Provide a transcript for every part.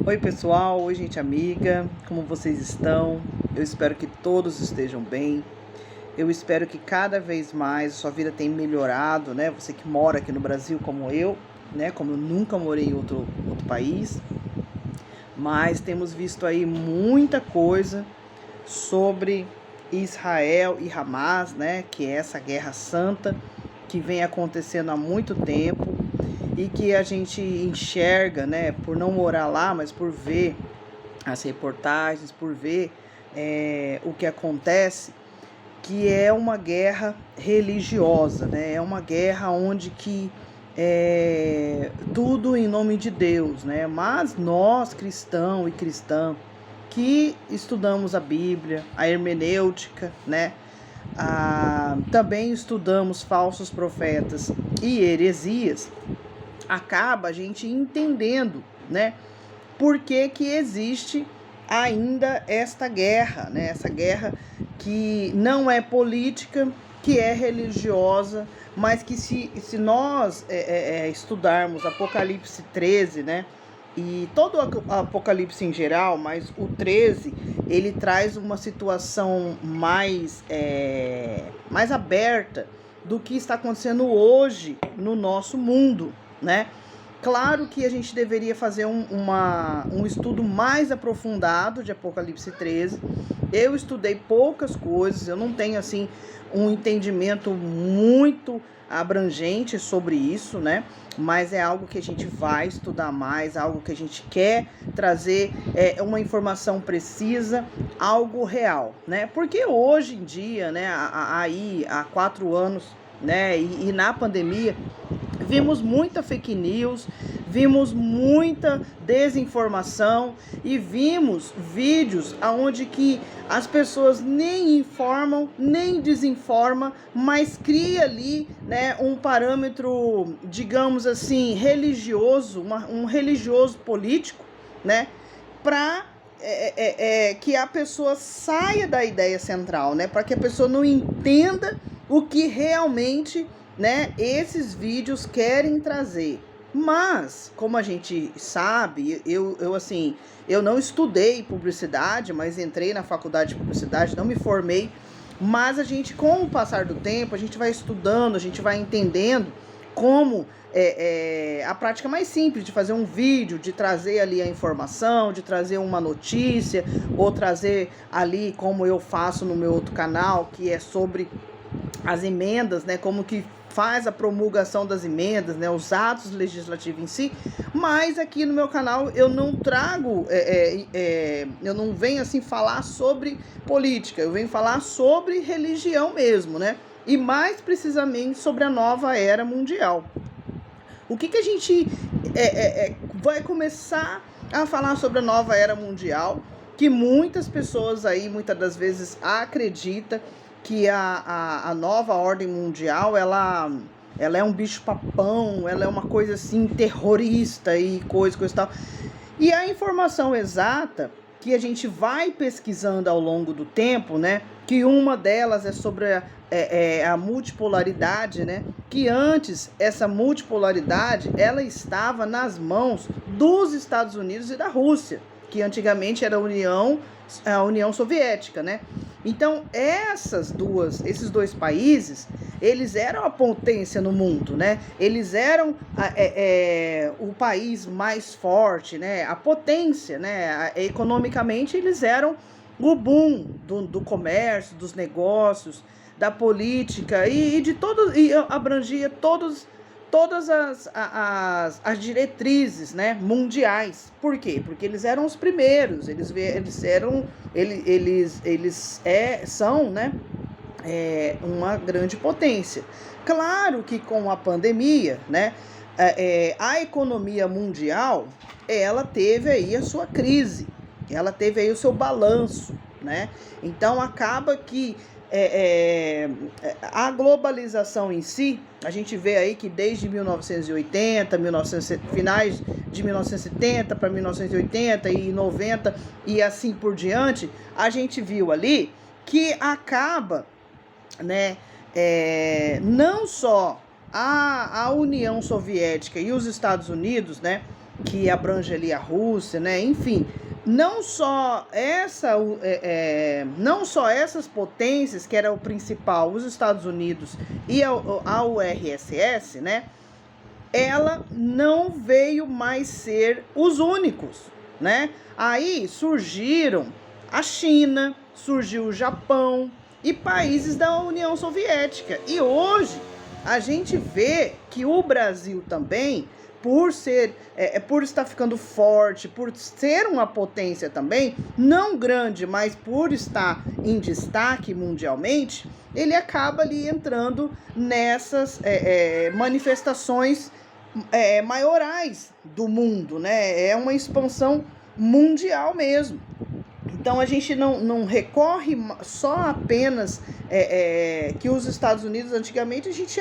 Oi pessoal, oi gente amiga, como vocês estão? Eu espero que todos estejam bem. Eu espero que cada vez mais a sua vida tenha melhorado, né? Você que mora aqui no Brasil como eu, né? Como eu nunca morei em outro país, mas temos visto aí muita coisa sobre Israel e Hamas, né? Que é essa guerra santa que vem acontecendo há muito tempo e que a gente enxerga, né? Por não morar lá, mas por ver as reportagens, por ver o que acontece, que é uma guerra religiosa, né? É uma guerra onde que tudo em nome de Deus, né? Mas nós, cristão e cristã, que estudamos a Bíblia, a hermenêutica, né? Também estudamos falsos profetas e heresias, acaba a gente entendendo, né? Por que que existe ainda esta guerra, né? Essa guerra que não é política, que é religiosa, mas que se nós estudarmos Apocalipse 13, né? E todo o Apocalipse em geral, mas o 13, ele traz uma situação mais aberta do que está acontecendo hoje no nosso mundo, né? Claro que a gente deveria fazer um estudo mais aprofundado de Apocalipse 13. Eu estudei poucas coisas, eu não tenho assim um entendimento muito abrangente sobre isso, né? Mas é algo que a gente vai estudar mais, algo que a gente quer trazer uma informação precisa, algo real, né? Porque hoje em dia, né, aí há 4 anos, né, e na pandemia, vimos muita fake news, vimos muita desinformação e vimos vídeos onde que as pessoas nem informam, nem desinformam, mas cria ali, né, um parâmetro, digamos assim, religioso, um religioso político, né, para que a pessoa saia da ideia central, né, para que a pessoa não entenda o que realmente, né, esses vídeos querem trazer. Mas, como a gente sabe, eu não estudei publicidade, mas entrei na faculdade de publicidade, não me formei, mas a gente, com o passar do tempo, a gente vai estudando, a gente vai entendendo como a prática mais simples de fazer um vídeo, de trazer ali a informação, de trazer uma notícia, ou trazer ali, como eu faço no meu outro canal, que é sobre as emendas, né, como que faz a promulgação das emendas, né, os atos legislativos em si, mas aqui no meu canal eu não trago, eu não venho assim falar sobre política, eu venho falar sobre religião mesmo, né, e mais precisamente sobre a nova era mundial. O que a gente vai começar a falar sobre a nova era mundial, que muitas pessoas aí, muitas das vezes, acreditam que a nova ordem mundial, ela é um bicho-papão, ela é uma coisa assim, terrorista e coisa e tal. E a informação exata que a gente vai pesquisando ao longo do tempo, né? Que uma delas é sobre a multipolaridade, né? Que antes essa multipolaridade ela estava nas mãos dos Estados Unidos e da Rússia, que antigamente era a União Soviética, né? Então esses dois países, eles eram a potência no mundo, né? Eles eram o país mais forte, né? A potência, né? Economicamente eles eram o boom do comércio, dos negócios, da política e de todos, e abrangia todas as diretrizes, né, mundiais. Por quê? Porque eles eram os primeiros, são, né, uma grande potência. Claro que com a pandemia, né, a economia mundial, ela teve aí a sua crise, ela teve aí o seu balanço, né? Então acaba que a globalização em si, a gente vê aí que desde 1980, finais de 1970 para 1980 e 90 e assim por diante, a gente viu ali que acaba, né, não só a União Soviética e os Estados Unidos, né, que abrange ali a Rússia, né? Enfim, não só essas potências, que era o principal, os Estados Unidos e a URSS, né? Ela não veio mais ser os únicos, né? Aí surgiram a China, surgiu o Japão e países da União Soviética. E hoje a gente vê que o Brasil também, por estar ficando forte, por ser uma potência também, não grande, mas por estar em destaque mundialmente, ele acaba ali entrando nessas manifestações maiorais do mundo, né? É uma expansão mundial mesmo. Então a gente não recorre só apenas que os Estados Unidos, antigamente a gente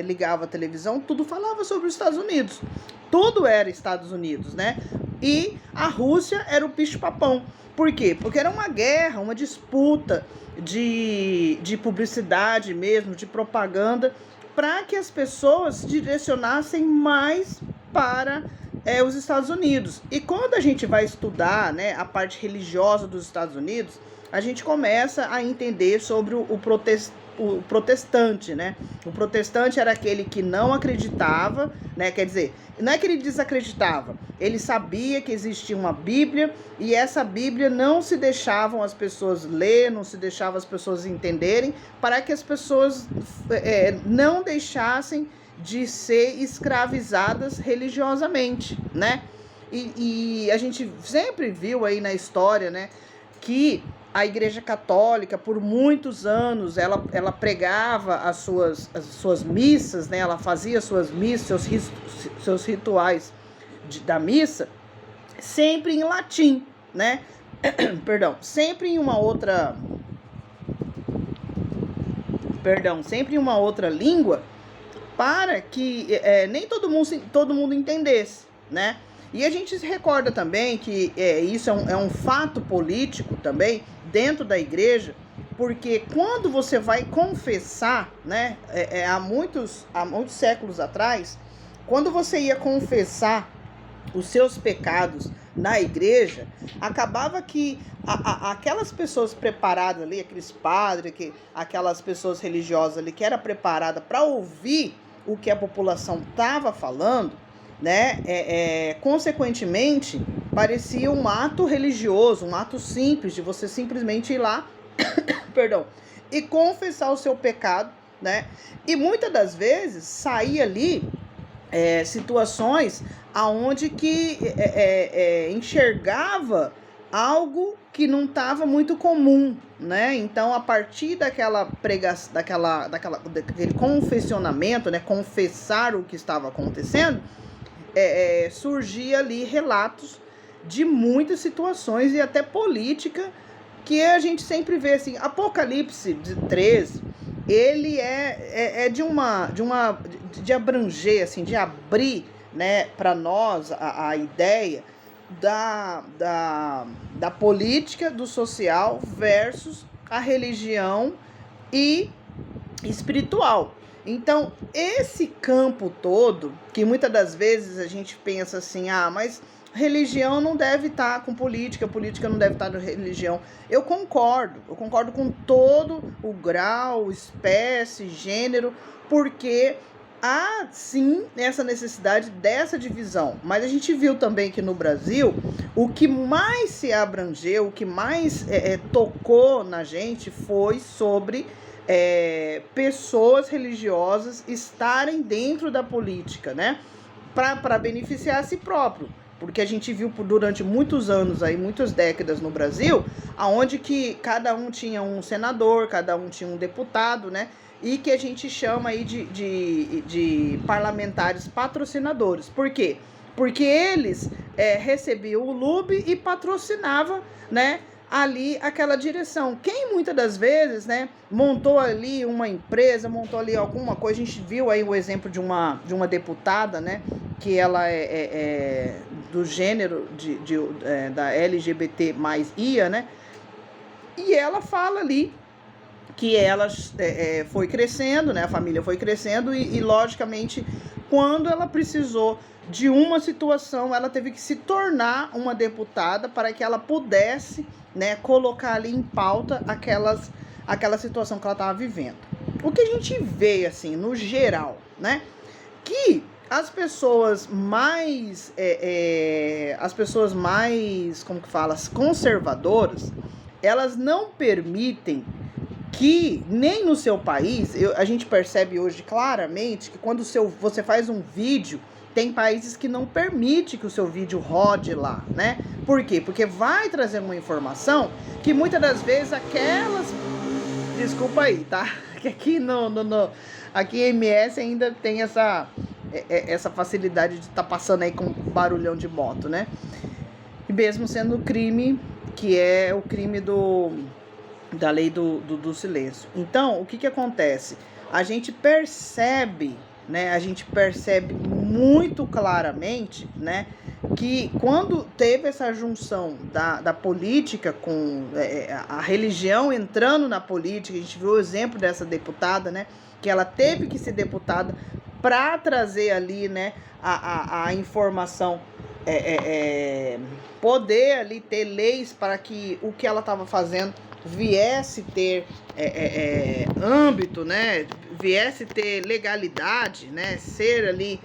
ligava a televisão, tudo falava sobre os Estados Unidos, tudo era Estados Unidos, né? E a Rússia era o bicho-papão. Por quê? Porque era uma guerra, uma disputa de publicidade mesmo, de propaganda, para que as pessoas direcionassem mais para os Estados Unidos. E quando a gente vai estudar, né, a parte religiosa dos Estados Unidos, a gente começa a entender sobre o protestante, né? O protestante era aquele que não acreditava, né? Quer dizer, não é que ele desacreditava, ele sabia que existia uma Bíblia e essa Bíblia não se deixavam as pessoas ler, não se deixava as pessoas entenderem, para que as pessoas não deixassem de ser escravizadas religiosamente, né? E a gente sempre viu aí na história, né, que a Igreja Católica, por muitos anos, ela pregava as suas missas, né? Ela fazia suas missas, seus rituais da missa, sempre em latim, né? Perdão, sempre em uma outra língua, para que nem todo mundo entendesse, né? E a gente se recorda também que isso é um fato político também dentro da igreja, porque quando você vai confessar, né, há muitos séculos atrás, quando você ia confessar os seus pecados na igreja, acabava que aquelas pessoas preparadas ali, aqueles padres, aquelas pessoas religiosas ali que era preparada para ouvir o que a população estava falando, né? Consequentemente, parecia um ato religioso, um ato simples de você simplesmente ir lá, perdão, e confessar o seu pecado, né? E muitas das vezes saía ali situações aonde que enxergava algo que não estava muito comum, né? Então, a partir daquela pregação, daquele confessionamento, né? Confessar o que estava acontecendo, surgia ali relatos de muitas situações e até política que a gente sempre vê assim. Apocalipse 13, ele de abranger, assim, de abrir, né, para nós a ideia da política, do social versus a religião e espiritual. Então, esse campo todo, que muitas das vezes a gente pensa assim, mas religião não deve estar com política não deve estar com religião. Eu concordo com todo o grau, espécie, gênero, porque há sim essa necessidade dessa divisão. Mas a gente viu também que no Brasil, o que mais se abrangeu, o que mais tocou na gente foi sobre pessoas religiosas estarem dentro da política, né? Para beneficiar a si próprio. Porque a gente viu durante muitos anos, aí, muitas décadas no Brasil, aonde que cada um tinha um senador, cada um tinha um deputado, né? E que a gente chama aí de parlamentares patrocinadores. Por quê? Porque eles recebiam o LUB e patrocinavam, né, ali aquela direção. Quem muitas das vezes, né, montou ali uma empresa, montou ali alguma coisa, a gente viu aí o exemplo de uma deputada, né, que ela é do gênero da LGBT mais IA, né, e ela fala ali que ela foi crescendo, né? A família foi crescendo e, logicamente, quando ela precisou de uma situação, ela teve que se tornar uma deputada para que ela pudesse, né, colocar ali em pauta aquela situação que ela estava vivendo. O que a gente vê, assim, no geral, né, que as pessoas mais, como que fala, as conservadoras, elas não permitem que nem no seu país, a gente percebe hoje claramente que quando você faz um vídeo, tem países que não permitem que o seu vídeo rode lá, né? Por quê? Porque vai trazer uma informação que muitas das vezes aquelas... Desculpa aí, tá? Que aqui aqui em MS ainda tem essa facilidade de estar passando aí com barulhão de moto, né? E mesmo sendo crime, que é o crime da lei do silêncio. Então, o que acontece? A gente percebe, né? A gente percebe muito claramente, né? Que quando teve essa junção da política com a religião entrando na política, a gente viu o exemplo dessa deputada, né? Que ela teve que ser deputada para trazer ali, né? A informação, poder ali ter leis para que o que ela estava fazendo viesse ter âmbito, né? Viesse ter legalidade, né? Ser ali,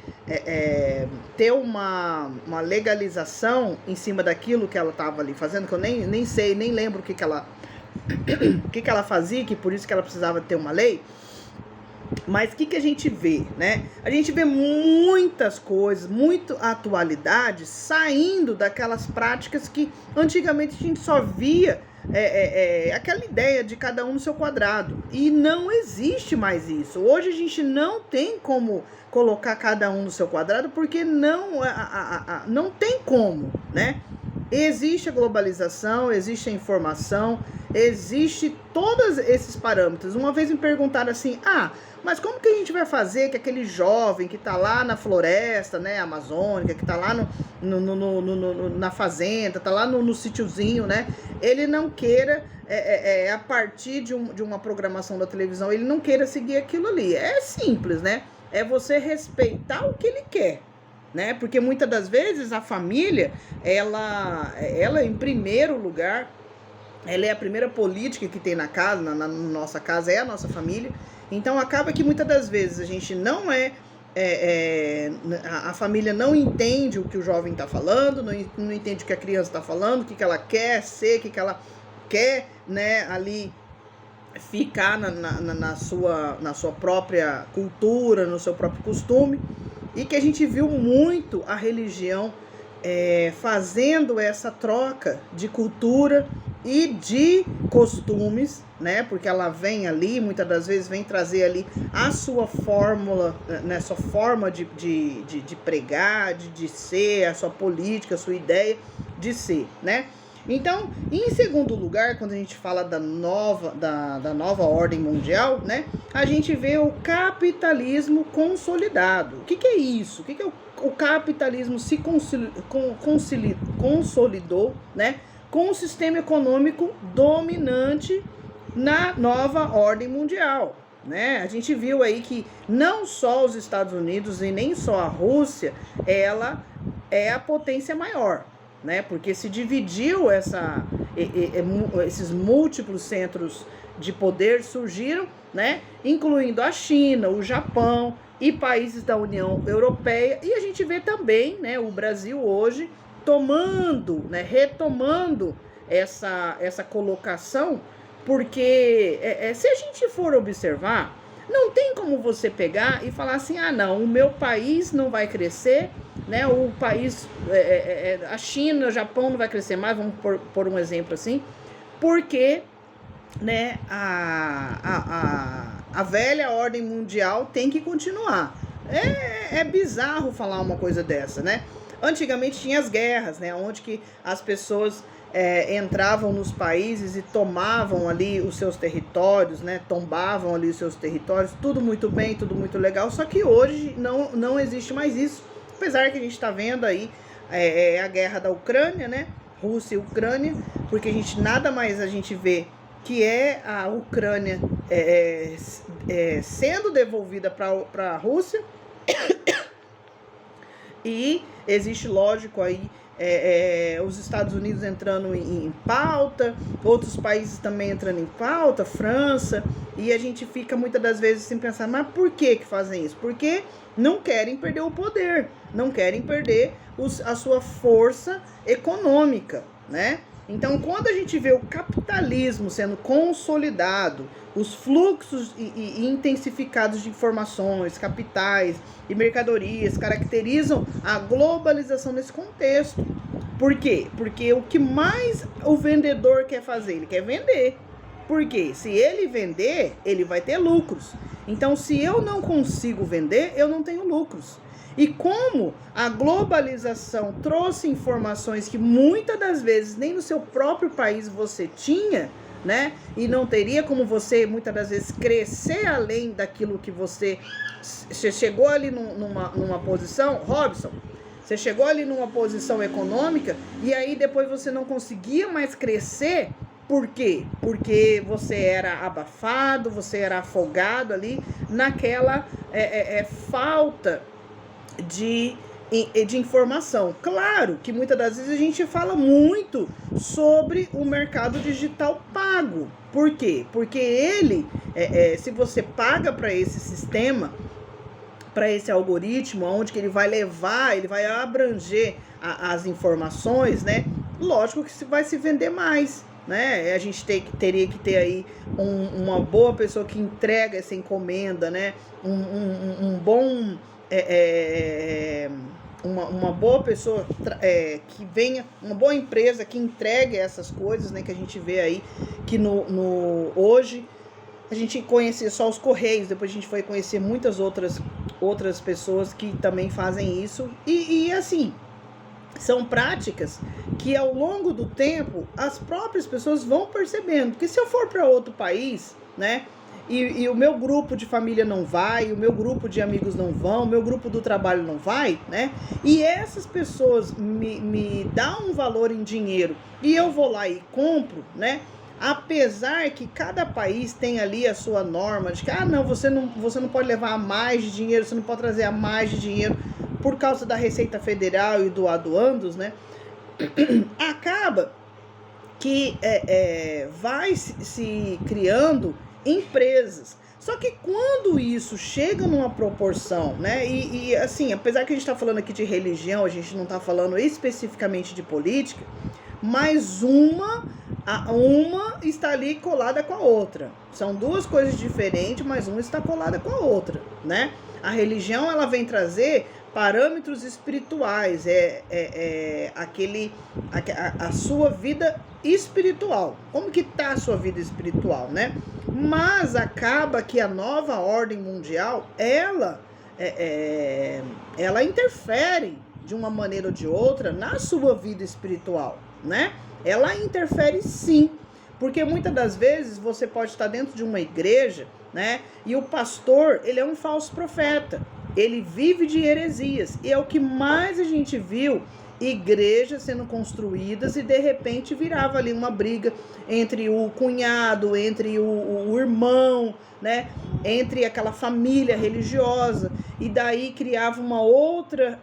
ter uma legalização em cima daquilo que ela estava ali fazendo, que eu nem sei, nem lembro o que ela fazia, que por isso que ela precisava ter uma lei. Mas o que a gente vê, né? A gente vê muitas coisas, muita atualidade saindo daquelas práticas que antigamente a gente só via aquela ideia de cada um no seu quadrado. E não existe mais isso. Hoje a gente não tem como colocar cada um no seu quadrado porque não tem como, né? Existe a globalização, existe a informação, existe todos esses parâmetros. Uma vez me perguntaram assim, mas como que a gente vai fazer que aquele jovem que está lá na floresta, né, amazônica, que está lá na fazenda, está lá no sítiozinho, né, ele não queira, a partir de uma programação da televisão, ele não queira seguir aquilo ali. É simples, né? É você respeitar o que ele quer, né? Porque muitas das vezes a família, ela em primeiro lugar, ela é a primeira política que tem na casa, na nossa casa é a nossa família. Então acaba que muitas das vezes a gente não a família não entende o que o jovem está falando, não entende o que a criança está falando, o que ela quer ser, o que ela quer, né, ali ficar na sua própria cultura, no seu próprio costume. E que a gente viu muito a religião fazendo essa troca de cultura e de costumes, né? Porque ela vem ali, muitas das vezes vem trazer ali a sua fórmula, né? Sua forma de pregar, de ser, a sua política, a sua ideia de ser, né? Então, em segundo lugar, quando a gente fala da nova ordem mundial, né, a gente vê o capitalismo consolidado. O que é isso? O que é o capitalismo se consolidou, né, com o sistema econômico dominante na nova ordem mundial, né? A gente viu aí que não só os Estados Unidos e nem só a Rússia, ela é a potência maior, né? Porque se dividiu esses múltiplos centros de poder surgiram, né? Incluindo a China, o Japão e países da União Europeia. E a gente vê também, né, o Brasil hoje tomando, né, retomando essa colocação, porque se a gente for observar, não tem como você pegar e falar assim, não, o meu país não vai crescer, né? O país, a China, o Japão não vai crescer mais, vamos por um exemplo assim, porque, né, a velha ordem mundial tem que continuar. É bizarro falar uma coisa dessa, né? Antigamente tinha as guerras, né, onde que as pessoas entravam nos países e tomavam ali os seus territórios, né, tombavam ali os seus territórios, tudo muito bem, tudo muito legal, só que hoje não existe mais isso, apesar que a gente está vendo aí a guerra da Ucrânia, né, Rússia e Ucrânia, porque nada mais a gente vê que é a Ucrânia sendo devolvida para a Rússia, e existe, lógico, aí os Estados Unidos entrando em pauta, outros países também entrando em pauta, França, e a gente fica muitas das vezes sem pensar, mas por que fazem isso? Porque não querem perder o poder, não querem perder a sua força econômica, né? Então, quando a gente vê o capitalismo sendo consolidado, os fluxos e intensificados de informações, capitais e mercadorias caracterizam a globalização nesse contexto. Por quê? Porque o que mais o vendedor quer fazer? Ele quer vender. Porque se ele vender, ele vai ter lucros. Então, se eu não consigo vender, eu não tenho lucros. E como a globalização trouxe informações que muitas das vezes nem no seu próprio país você tinha, né? E não teria como você muitas das vezes crescer além daquilo que você chegou ali numa posição, Robson, você chegou ali numa posição econômica e aí depois você não conseguia mais crescer. Por quê? Porque você era abafado, você era afogado ali naquela falta de informação. Claro que muitas das vezes a gente fala muito sobre o mercado digital pago. Por quê? Porque ele, se você paga para esse sistema, para esse algoritmo, onde que ele vai levar, ele vai abranger as informações, né? Lógico que vai se vender mais, né? A gente teria que ter aí uma boa pessoa que entrega essa encomenda, né? Um bom uma boa pessoa que venha, uma boa empresa que entregue essas coisas, né? Que a gente vê aí que hoje a gente conhecia só os Correios, depois a gente foi conhecer muitas outras pessoas que também fazem isso, e assim, são práticas que ao longo do tempo as próprias pessoas vão percebendo, porque se eu for para outro país, né, e o meu grupo de família não vai, o meu grupo de amigos não vão, o meu grupo do trabalho não vai, né, e essas pessoas me dão um valor em dinheiro, e eu vou lá e compro, né, apesar que cada país tem ali a sua norma de que, não, você não pode levar a mais de dinheiro, você não pode trazer a mais de dinheiro por causa da Receita Federal e do aduandos, né? Acaba que vai se criando empresas. Só que quando isso chega numa proporção, né? E assim, apesar que a gente está falando aqui de religião, a gente não está falando especificamente de política, mas uma está ali colada com a outra. São duas coisas diferentes, mas uma está colada com a outra, né? A religião, ela vem trazer parâmetros espirituais, a sua vida espiritual. Como que tá a sua vida espiritual, né? Mas acaba que a nova ordem mundial, ela interfere de uma maneira ou de outra na sua vida espiritual, né? Ela interfere sim, porque muitas das vezes você pode estar dentro de uma igreja, né? E o pastor, ele é um falso profeta, ele vive de heresias, e é o que mais a gente viu, igrejas sendo construídas e de repente virava ali uma briga entre o cunhado, entre o irmão, né? Entre aquela família religiosa, e daí criava uma outra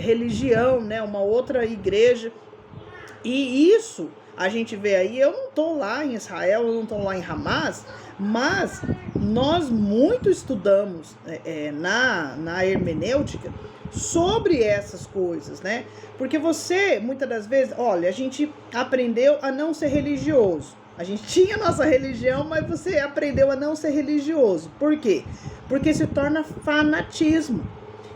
religião, né? Uma outra igreja. E isso a gente vê aí, eu não estou lá em Israel, eu não estou lá em Hamas, mas nós muito estudamos na hermenêutica sobre essas coisas, né? Porque você, muitas das vezes, olha, a gente aprendeu a não ser religioso. A gente tinha nossa religião, mas você aprendeu a não ser religioso. Por quê? Porque se torna fanatismo.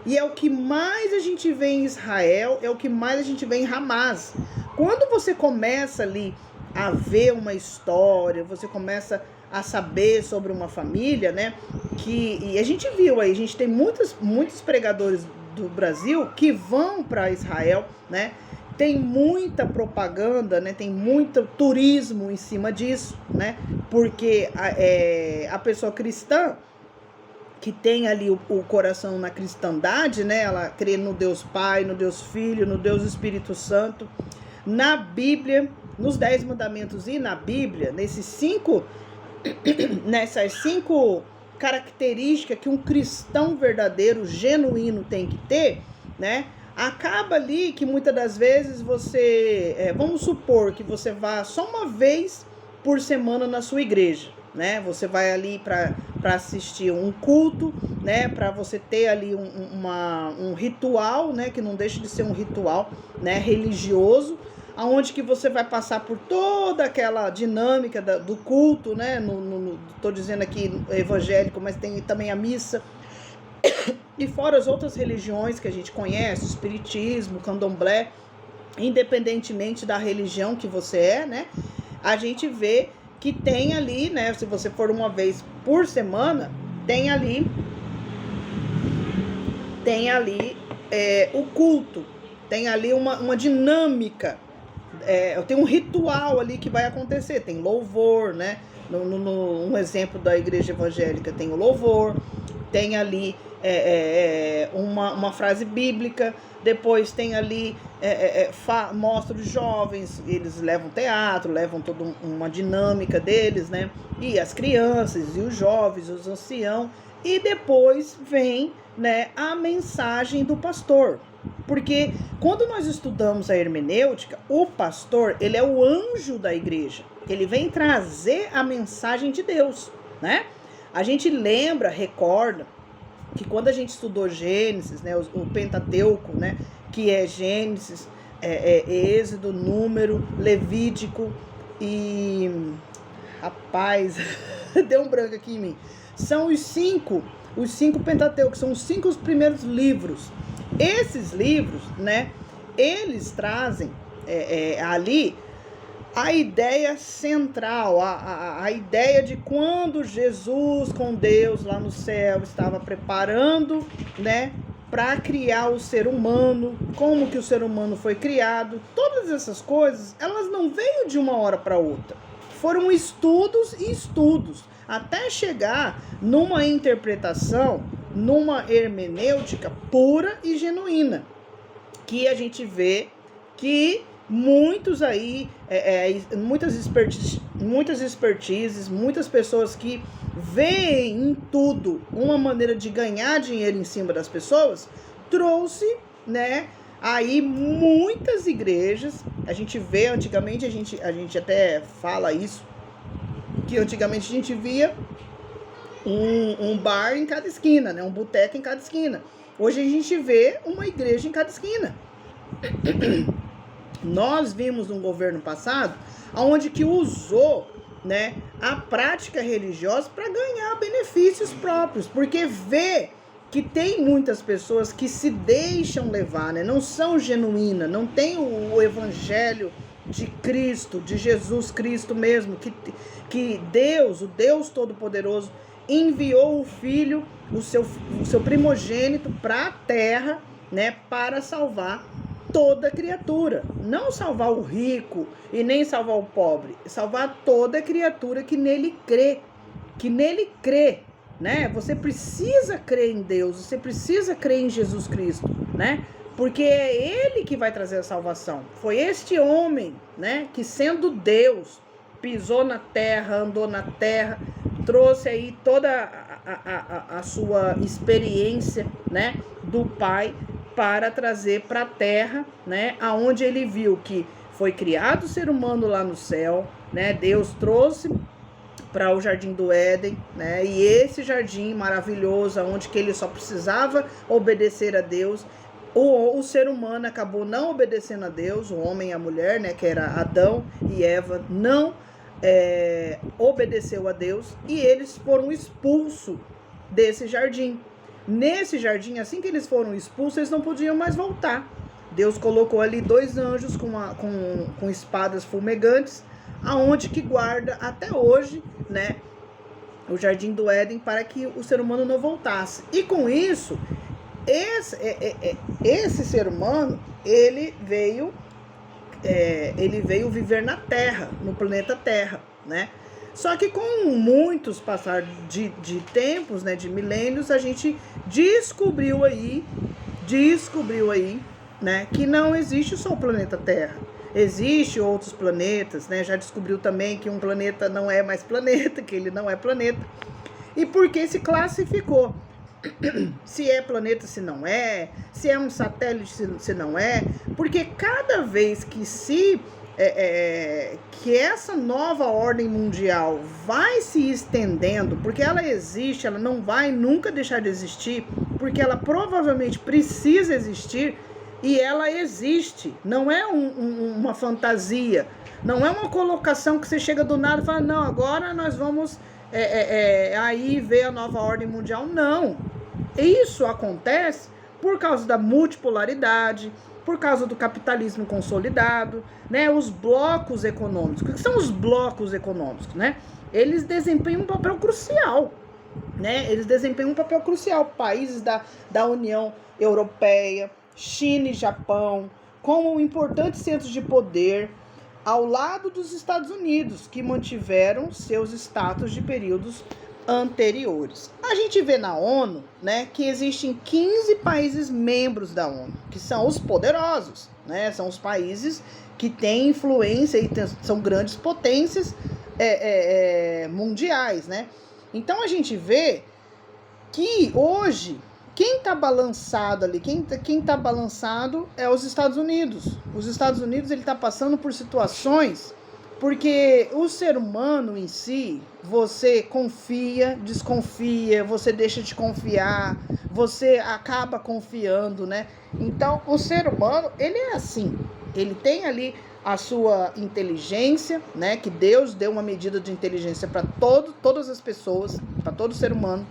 E é o que mais a gente vê em Israel, é o que mais a gente vê em Hamas. Quando você começa ali a ver uma história, você começa a saber sobre uma família, né? E a gente viu aí, a gente tem muitos pregadores do Brasil que vão para Israel, né? Tem muita propaganda, né? Tem muito turismo em cima disso, né? Porque a pessoa cristã, que tem ali o coração na cristandade, né? Ela crê no Deus Pai, no Deus Filho, no Deus Espírito Santo, na Bíblia, nos 10 mandamentos e na Bíblia, nessas 5 características que um cristão verdadeiro, genuíno tem que ter, né? Acaba ali que muitas das vezes você, vamos supor que você vá só uma vez por semana na sua igreja, né? Você vai ali para assistir um culto, né? Para você ter ali um ritual, né? Que não deixa de ser um ritual, né? Religioso, aonde que você vai passar por toda aquela dinâmica do culto, né? Tô dizendo aqui evangélico, mas tem também a missa. E fora as outras religiões que a gente conhece, o espiritismo, o candomblé, independentemente da religião que você é, né? A gente vê que tem ali, né? Se você for uma vez por semana, tem ali o culto, tem ali uma dinâmica, tem um ritual ali que vai acontecer, tem louvor, né? Um exemplo da igreja evangélica tem o louvor, tem ali uma frase bíblica, depois tem ali, mostra os jovens, eles levam teatro, levam toda uma dinâmica deles, né? E as crianças, e os jovens, os anciãos, e depois vem, né, a mensagem do pastor. Porque quando nós estudamos a hermenêutica, o pastor, ele é o anjo da igreja, ele vem trazer a mensagem de Deus, né? A gente lembra, recorda, que quando a gente estudou Gênesis, né, o Pentateuco, né, que é Gênesis, Êxodo, Número, Levítico e... Rapaz, deu um branco aqui em mim. São os cinco Pentateucos, são os 5 primeiros livros. Esses livros, né, eles trazem ali a ideia central, a ideia de quando Jesus com Deus lá no céu estava preparando, né, para criar o ser humano, como que o ser humano foi criado. Todas essas coisas, elas não veio de uma hora para outra. Foram estudos e estudos, até chegar numa interpretação, numa hermenêutica pura e genuína, que a gente vê que muitos aí, muitas expertises, muitas pessoas que veem em tudo uma maneira de ganhar dinheiro em cima das pessoas, trouxe, né, aí muitas igrejas. A gente vê, antigamente a gente até fala isso, que antigamente a gente via um bar em cada esquina, né, um boteco em cada esquina. Hoje a gente vê uma igreja em cada esquina. Nós vimos no governo passado, onde que usou, né, a prática religiosa para ganhar benefícios próprios, porque vê que tem muitas pessoas que se deixam levar, né, não são genuínas, não tem o evangelho de Cristo, de Jesus Cristo mesmo, que Deus, o Deus Todo-Poderoso, enviou o Filho, o seu primogênito para a terra, né, para salvar toda criatura, não salvar o rico e nem salvar o pobre, salvar toda criatura que nele crê, né? Você precisa crer em Deus, você precisa crer em Jesus Cristo, né? Porque é Ele que vai trazer a salvação. Foi este homem, né, que sendo Deus, pisou na terra, andou na terra, trouxe aí toda a sua experiência, né, do Pai, para trazer para a terra, né, aonde ele viu que foi criado o ser humano lá no céu, né, Deus trouxe para o Jardim do Éden, né, e esse jardim maravilhoso, onde que ele só precisava obedecer a Deus, o ser humano acabou não obedecendo a Deus, o homem e a mulher, né, que era Adão e Eva, não obedeceu a Deus, e eles foram expulsos desse jardim. Nesse jardim, assim que eles foram expulsos, eles não podiam mais voltar. Deus colocou ali 2 anjos com espadas fumegantes, aonde que guarda até hoje, né, o Jardim do Éden, para que o ser humano não voltasse. E com isso, esse ser humano, ele veio viver na Terra, no planeta Terra, né? Só que com muitos passar de tempos, né, de milênios, a gente descobriu aí né, que não existe só o planeta Terra. Existem outros planetas, né? Já descobriu também que um planeta não é mais planeta, que ele não é planeta. E por que se classificou? Se é planeta, se não é, se é um satélite, se não é, porque cada vez que que essa nova ordem mundial vai se estendendo, porque ela existe, ela não vai nunca deixar de existir, porque ela provavelmente precisa existir, e ela existe, não é uma fantasia, não é uma colocação que você chega do nada e fala, não, agora nós vamos aí ver a nova ordem mundial. Não, isso acontece por causa da multipolaridade, por causa do capitalismo consolidado, né? Os blocos econômicos. O que são os blocos econômicos, né? Eles desempenham um papel crucial, né? Eles desempenham um papel crucial. Países da União Europeia, China e Japão, como importantes centros de poder, ao lado dos Estados Unidos, que mantiveram seus status de períodos anteriores. A gente vê na ONU, né, que existem 15 países membros da ONU, que são os poderosos, né, são os países que têm influência e são grandes potências mundiais, né? Então a gente vê que hoje quem está balançado ali, quem tá balançado é os Estados Unidos. Os Estados Unidos, ele está passando por situações, porque o ser humano em si, você confia, desconfia, você deixa de confiar, você acaba confiando, né? Então, o ser humano, ele é assim, ele tem ali a sua inteligência, né? Que Deus deu uma medida de inteligência para todas as pessoas, para todo ser humano.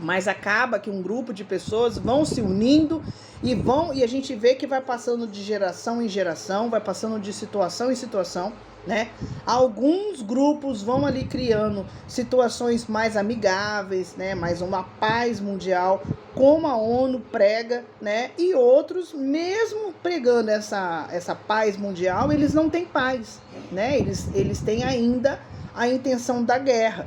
Mas acaba que um grupo de pessoas vão se unindo e a gente vê que vai passando de geração em geração, vai passando de situação em situação, né? Alguns grupos vão ali criando situações mais amigáveis, né? Mais uma paz mundial, como a ONU prega, né? E outros, mesmo pregando essa paz mundial, eles não têm paz, né? Eles têm ainda a intenção da guerra.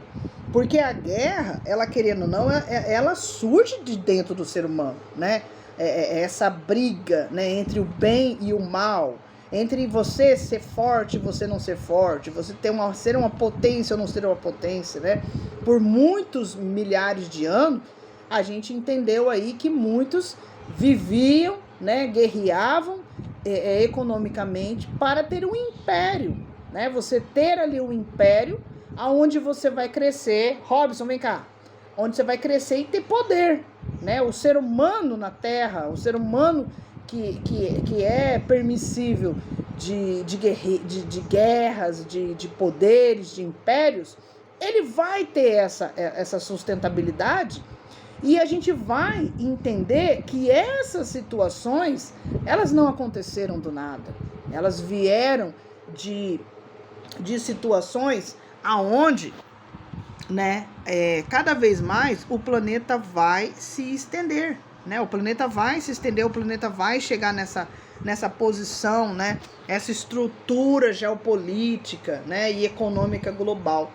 Porque a guerra, ela querendo ou não, ela surge de dentro do ser humano, né? Essa briga, né, entre o bem e o mal, entre você ser forte e você não ser forte, você ser uma potência ou não ser uma potência, né? Por muitos milhares de anos, a gente entendeu aí que muitos viviam, né, guerreavam economicamente para ter um império, né? Você ter ali um império aonde você vai crescer, Robson, vem cá, onde você vai crescer e ter poder, né? O ser humano na Terra, o ser humano que é permissível de guerras, de poderes, de impérios, ele vai ter essa sustentabilidade, e a gente vai entender que essas situações, elas não aconteceram do nada, elas vieram de situações aonde, né, cada vez mais o planeta vai se estender, né? O planeta vai se estender, o planeta vai chegar nessa posição, né? Essa estrutura geopolítica, né, e econômica global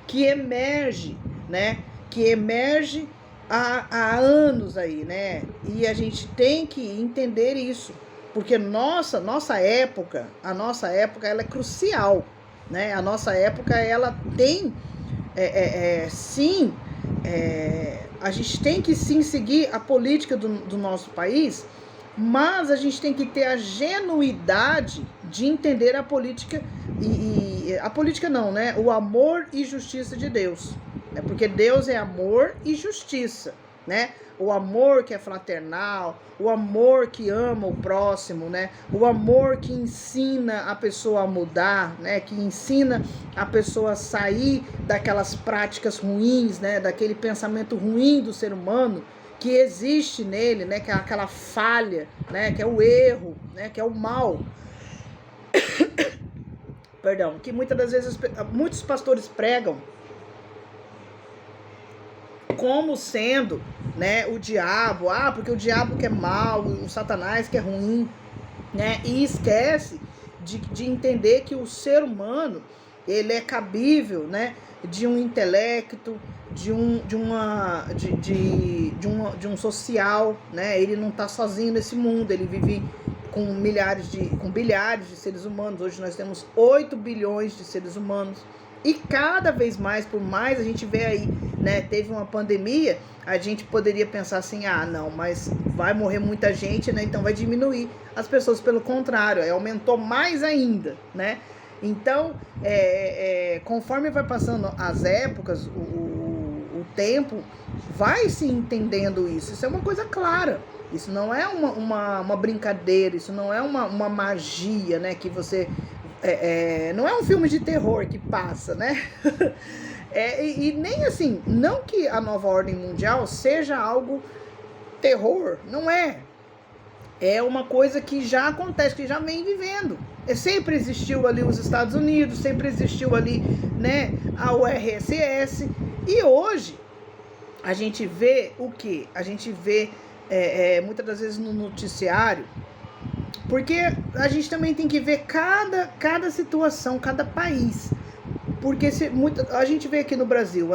que emerge, né? Que emerge há anos aí, né? E a gente tem que entender isso, porque a nossa época, ela é crucial. Né? A nossa época, ela tem, sim, a gente tem que sim seguir a política do nosso país, mas a gente tem que ter a genuidade de entender a política, e a política não, né? O amor e justiça de Deus, né? Porque Deus é amor e justiça, né? O amor que é fraternal, o amor que ama o próximo, né? O amor que ensina a pessoa a mudar, né? Que ensina a pessoa a sair daquelas práticas ruins, né? Daquele pensamento ruim do ser humano que existe nele, né? Que é aquela falha, né? Que é o erro, né? Que é o mal. Perdão, que muitas das vezes muitos pastores pregam como sendo, né, o diabo, porque o diabo que é mal, o Satanás que é ruim, né, e esquece de entender que o ser humano, ele é cabível, né, de um intelecto, de um social, né, ele não está sozinho nesse mundo, ele vive com bilhares de seres humanos. Hoje nós temos 8 bilhões de seres humanos. E cada vez mais, por mais a gente vê aí, né, teve uma pandemia, a gente poderia pensar assim, não, mas vai morrer muita gente, né, então vai diminuir. As pessoas, pelo contrário, aumentou mais ainda, né? Então, conforme vai passando as épocas, o tempo, vai se entendendo isso. Isso é uma coisa clara. Isso não é uma brincadeira, isso não é uma magia, né, que você... não é um filme de terror que passa, né? E nem assim, não que a nova ordem mundial seja algo terror, não é. É uma coisa que já acontece, que já vem vivendo. Sempre existiu ali os Estados Unidos, sempre existiu ali, né, a URSS. E hoje, a gente vê o quê? A gente vê, muitas das vezes no noticiário, porque a gente também tem que ver cada situação, cada país. Porque a gente vê aqui no Brasil,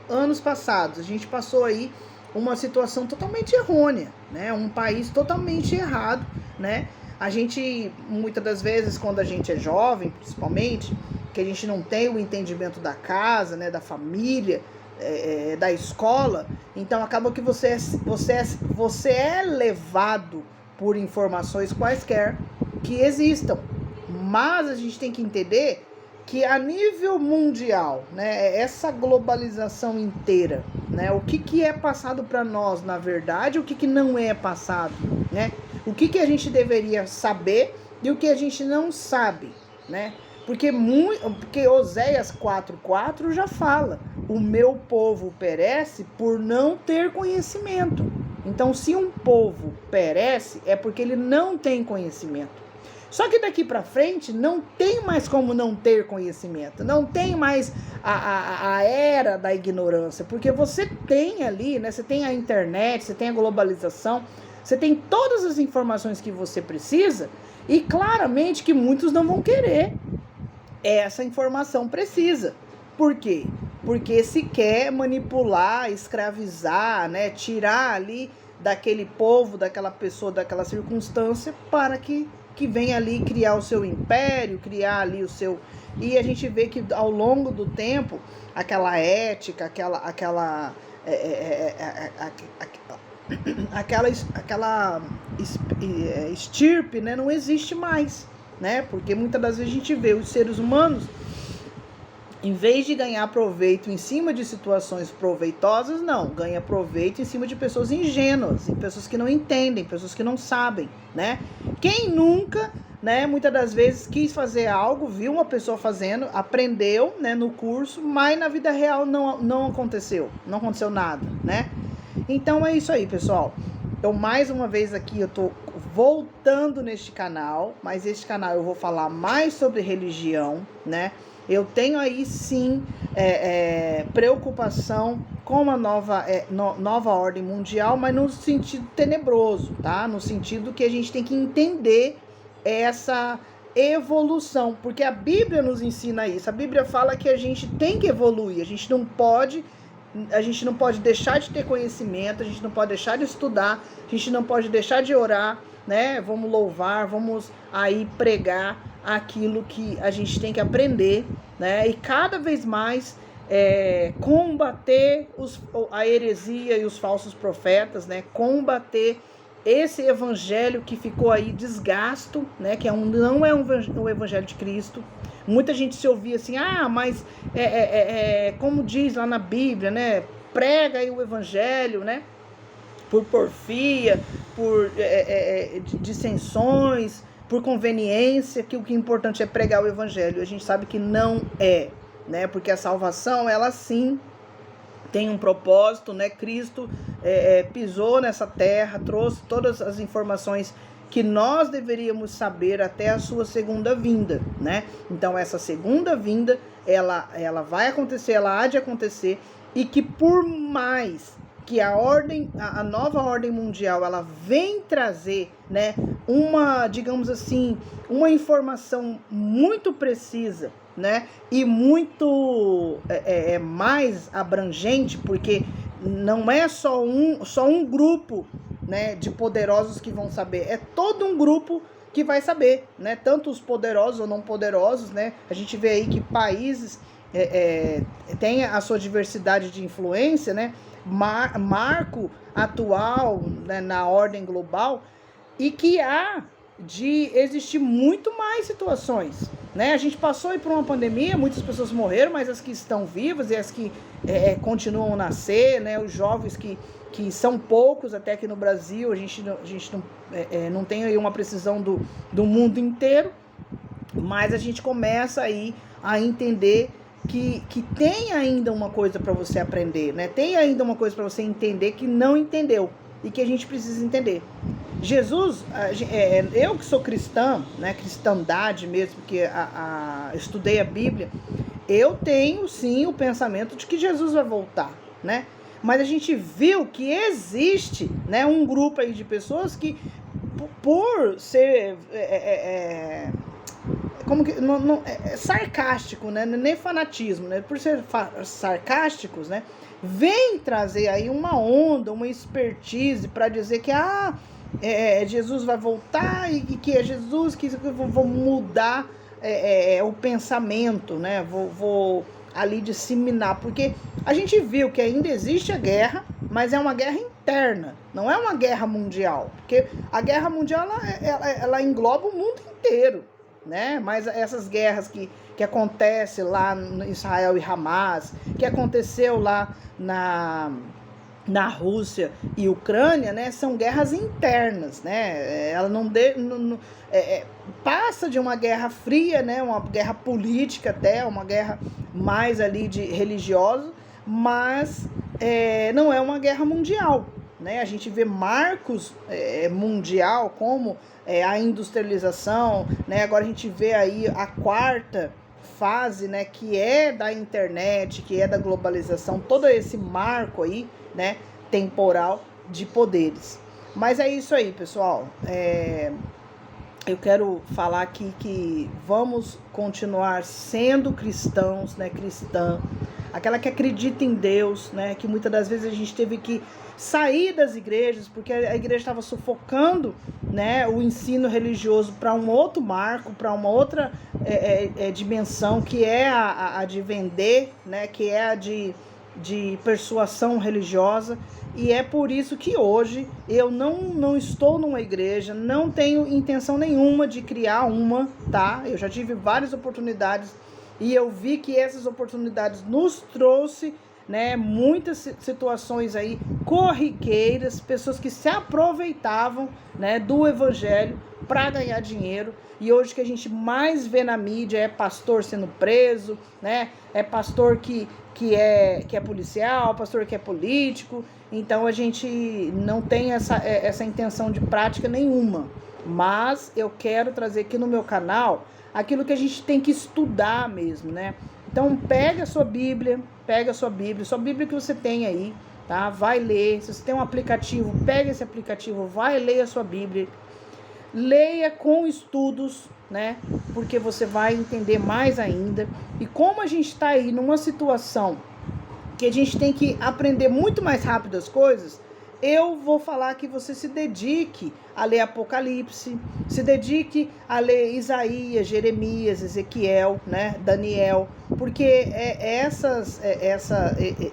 anos passados, a gente passou aí uma situação totalmente errônea, né? Um país totalmente errado, né? A gente, muitas das vezes, quando a gente é jovem, principalmente, que a gente não tem o entendimento da casa, né? Da família, da escola, então acaba que você é levado por informações quaisquer que existam. Mas a gente tem que entender que a nível mundial, né, essa globalização inteira, né, o que é passado para nós, na verdade, o que não é passado, né? O que a gente deveria saber e o que a gente não sabe, né? Porque Oséias 4:4 já fala: o meu povo perece por não ter conhecimento. Então, se um povo perece, é porque ele não tem conhecimento. Só que daqui para frente não tem mais como não ter conhecimento, não tem mais a era da ignorância, porque você tem ali, né? Você tem a internet, você tem a globalização, você tem todas as informações que você precisa, e claramente que muitos não vão querer essa informação precisa. Por quê? Porque se quer manipular, escravizar, né? Tirar ali daquele povo, daquela pessoa, daquela circunstância, para que venha ali criar o seu império, criar ali o seu... E a gente vê que ao longo do tempo, aquela ética, aquela estirpe, né, não existe mais, né? Porque muitas das vezes a gente vê os seres humanos, em vez de ganhar proveito em cima de situações proveitosas, não, ganha proveito em cima de pessoas ingênuas, em pessoas que não entendem, pessoas que não sabem, né? Quem nunca, né, muitas das vezes quis fazer algo, viu uma pessoa fazendo, aprendeu, né, no curso, mas na vida real não aconteceu nada, né? Então é isso aí, pessoal. Então, mais uma vez aqui, eu tô voltando neste canal, mas este canal eu vou falar mais sobre religião, né? Eu tenho aí sim preocupação com a nova ordem mundial, mas no sentido tenebroso, tá? No sentido que a gente tem que entender essa evolução, porque a Bíblia nos ensina isso. A Bíblia fala que a gente tem que evoluir, a gente não pode deixar de ter conhecimento, a gente não pode deixar de estudar, a gente não pode deixar de orar, né? Vamos louvar, vamos aí pregar aquilo que a gente tem que aprender, né? E cada vez mais combater a heresia e os falsos profetas, né? Combater esse evangelho que ficou aí desgasto, né? Que não é um evangelho de Cristo. Muita gente se ouvia assim, mas como diz lá na Bíblia, né? Prega aí o evangelho, né? Por porfia, por dissensões, por conveniência, que o que é importante é pregar o evangelho. A gente sabe que não é, né? Porque a salvação, ela sim tem um propósito, né? Cristo pisou nessa terra, trouxe todas as informações que nós deveríamos saber até a sua segunda vinda, né? Então, essa segunda vinda, ela vai acontecer, ela há de acontecer, e que por mais que a nova ordem mundial, ela vem trazer, né, digamos assim, uma informação muito precisa, né, e muito mais abrangente, porque não é só um grupo, né, de poderosos que vão saber, é todo um grupo que vai saber, né? Tanto os poderosos ou não poderosos, né? A gente vê aí que países têm a sua diversidade de influência, né? Marco atual, né, na ordem global, e que há de existir muito mais situações, né? A gente passou aí por uma pandemia, muitas pessoas morreram, mas as que estão vivas e as que continuam a nascer, né? Os jovens que são poucos até aqui no Brasil, a gente não tem aí uma precisão do mundo inteiro, mas a gente começa aí a entender que tem ainda uma coisa para você aprender, né? Tem ainda uma coisa para você entender que não entendeu e que a gente precisa entender. Jesus, eu que sou cristã, né, cristandade mesmo, porque estudei a Bíblia, eu tenho sim o pensamento de que Jesus vai voltar, né? Mas a gente viu que existe, né, um grupo aí de pessoas que, por ser sarcástico, né? Nem fanatismo, né? Por ser sarcásticos, né? Vem trazer aí uma onda, uma expertise para dizer que Jesus vai voltar e que é Jesus que vou mudar o pensamento, né? Vou ali disseminar, porque a gente viu que ainda existe a guerra, mas é uma guerra interna, não é uma guerra mundial, porque a guerra mundial ela engloba o mundo inteiro, né? Mas essas guerras que acontecem lá no Israel e Hamas, que aconteceu lá na Rússia e Ucrânia, né, são guerras internas, né? Ela não passa de uma guerra fria, né, uma guerra política até, uma guerra mais ali de religiosa, mas não é uma guerra mundial, né? A gente vê marcos mundial como a industrialização, né? Agora a gente vê aí a quarta fase, né, que é da internet, que é da globalização, todo esse marco aí, né, temporal de poderes. Mas é isso aí, pessoal. Eu quero falar aqui que vamos continuar sendo cristãos, né, cristã, aquela que acredita em Deus, né, que muitas das vezes a gente teve que sair das igrejas, porque a igreja estava sufocando, né, o ensino religioso para um outro marco, para uma outra dimensão, que é a de vender, né, que é a de persuasão religiosa. E é por isso que hoje eu não estou numa igreja, não tenho intenção nenhuma de criar uma, tá? Eu já tive várias oportunidades e eu vi que essas oportunidades nos trouxe, né, muitas situações aí corriqueiras, pessoas que se aproveitavam, né, do evangelho para ganhar dinheiro. E hoje que a gente mais vê na mídia é pastor sendo preso, né? É pastor que é policial, pastor que é político. Então a gente não tem essa intenção de prática nenhuma. Mas eu quero trazer aqui no meu canal aquilo que a gente tem que estudar mesmo, né? Então pega a sua Bíblia sua Bíblia que você tem aí, tá? Vai ler. Se você tem um aplicativo, pega esse aplicativo, vai ler a sua Bíblia. Leia com estudos, né? Porque você vai entender mais ainda. E como a gente está aí numa situação que a gente tem que aprender muito mais rápido as coisas, eu vou falar que você se dedique a ler Apocalipse, se dedique a ler Isaías, Jeremias, Ezequiel, né? Daniel, porque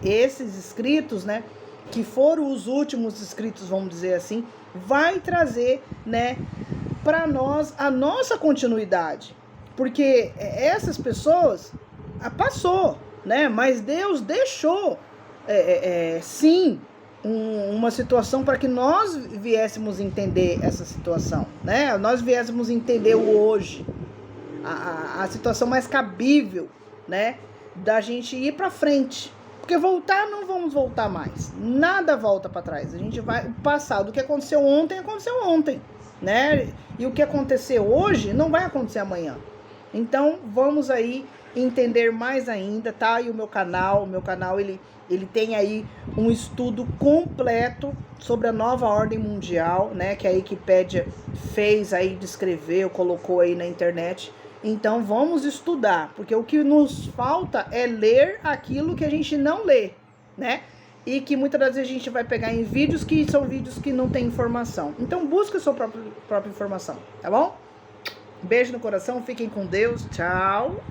esses escritos, né, que foram os últimos escritos, vamos dizer assim, vai trazer, né, para nós a nossa continuidade, porque essas pessoas passou, né, mas Deus deixou sim uma situação para que nós viéssemos entender essa situação, né, nós viéssemos entender o hoje, a situação mais cabível, né, da gente ir para frente. Porque voltar, não vamos voltar mais. Nada volta para trás. A gente vai passar. O que aconteceu ontem, né? E o que acontecer hoje não vai acontecer amanhã. Então, vamos aí entender mais ainda, tá? E o meu canal ele tem aí um estudo completo sobre a nova ordem mundial, né? Que a Wikipédia fez aí, descreveu, colocou aí na internet. Então vamos estudar, porque o que nos falta é ler aquilo que a gente não lê, né? E que muitas das vezes a gente vai pegar em vídeos que são vídeos que não tem informação. Então busca a sua própria informação, tá bom? Beijo no coração, fiquem com Deus. Tchau.